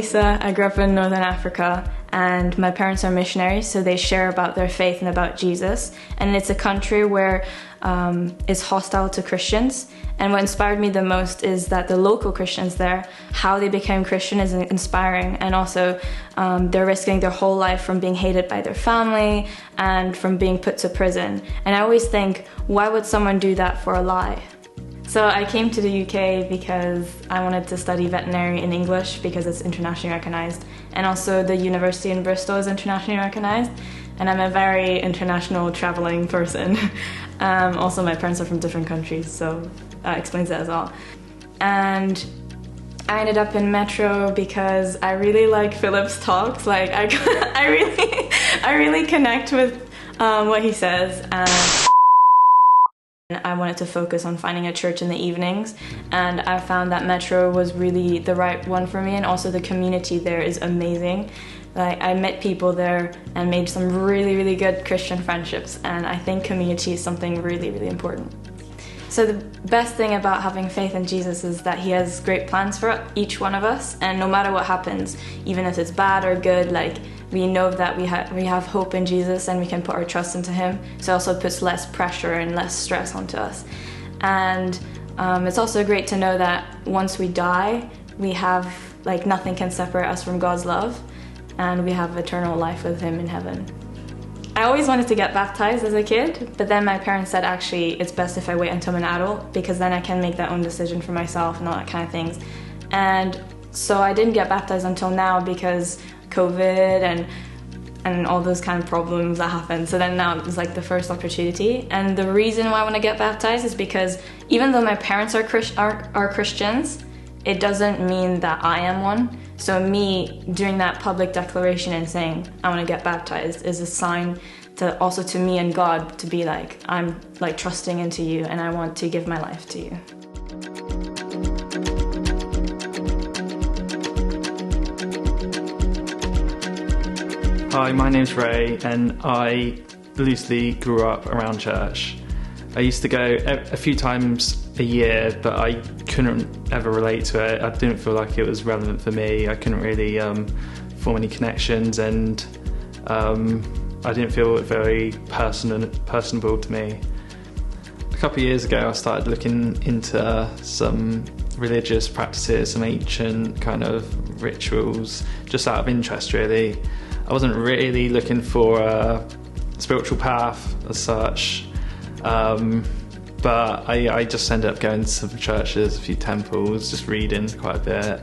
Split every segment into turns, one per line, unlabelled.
Alisa. I grew up in Northern Africa, and my parents are missionaries, so they share about their faith and about Jesus. And it's a country where it's hostile to Christians. And what inspired me the most is that the local Christians there, how they became Christian is inspiring. And also they're risking their whole life from being hated by their family and from being put to prison. And I always think, why would someone do that for a lie? So I came to the UK because I wanted to study veterinary in English because it's internationally recognized. And also the university in Bristol is internationally recognized. And I'm a very international traveling person. Also, my parents are from different countries, so that explains it as well. And I ended up in Metro because I really like Philip's talks. Like, I really connect with what he says. I wanted to focus on finding a church in the evenings, and I found that Metro was really the right one for me, and also the community there is amazing. Like, I met people there and made some really, really good Christian friendships, and I think community is something really, really important. So the best thing about having faith in Jesus is that he has great plans for each one of us, and no matter what happens, even if it's bad or good, like, we know that we have hope in Jesus and we can put our trust into him. So it also puts less pressure and less stress onto us. And it's also great to know that once we die, we have, like, nothing can separate us from God's love, and we have eternal life with him in heaven. I always wanted to get baptized as a kid, but then my parents said, actually, it's best if I wait until I'm an adult, because then I can make that own decision for myself and all that kind of things. And so I didn't get baptized until now because COVID and all those kind of problems that happened. So then now it was like the first opportunity. And the reason why I want to get baptized is because even though my parents are Christians, it doesn't mean that I am one. So me doing that public declaration and saying I want to get baptized is a sign to also to me and God to be like, I'm like trusting into you and I want to give my life to you.
Hi, my name's Ray, and I loosely grew up around church. I used to go a few times a year, but I couldn't ever relate to it. I didn't feel like it was relevant for me. I couldn't really form any connections, and I didn't feel it very personable to me. A couple of years ago, I started looking into some religious practices, some ancient kind of rituals, just out of interest, really. I wasn't really looking for a spiritual path as such, but I just ended up going to some churches, a few temples, just reading quite a bit,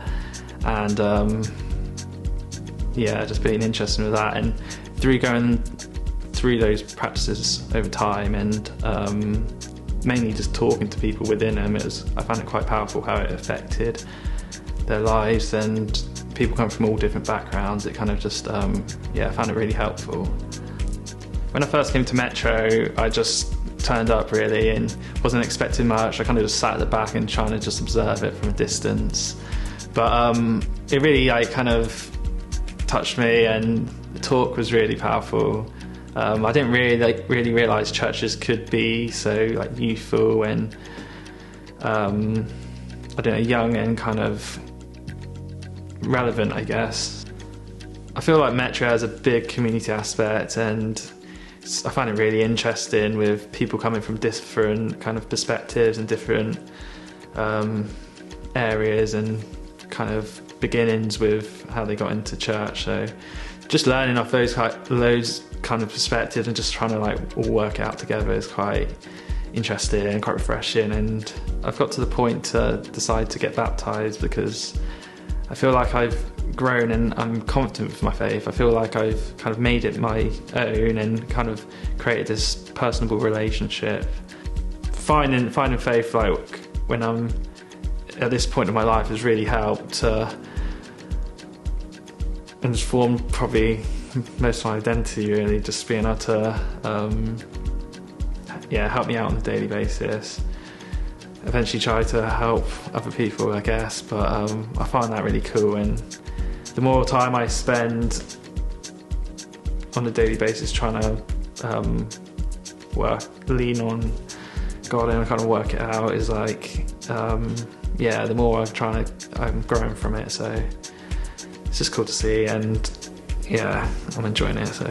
and just being interested with that, and through going through those practices over time, and mainly just talking to people within them, I found it quite powerful how it affected their lives, and people come from all different backgrounds. It kind of just, I found it really helpful. When I first came to Metro, I just turned up really and wasn't expecting much. I kind of just sat at the back and trying to just observe it from a distance. But it really kind of touched me, and the talk was really powerful. I didn't really realise churches could be so youthful and young and kind of relevant, I guess. I feel like Metro has a big community aspect, and I find it really interesting with people coming from different kind of perspectives and different areas and kind of beginnings with how they got into church. So just learning off those kind of perspectives and just trying to all work it out together is quite interesting and quite refreshing. And I've got to the point to decide to get baptised because I feel like I've grown and I'm confident with my faith. I feel like I've kind of made it my own and kind of created this personable relationship. Finding faith when I'm at this point in my life has really helped and has formed probably most of my identity, really, just being able to help me out on a daily basis. Eventually try to help other people, I guess, but I find that really cool, and the more time I spend on a daily basis trying to lean on God and kind of work it out is the more I'm growing from it, so it's just cool to see, and yeah, I'm enjoying it. So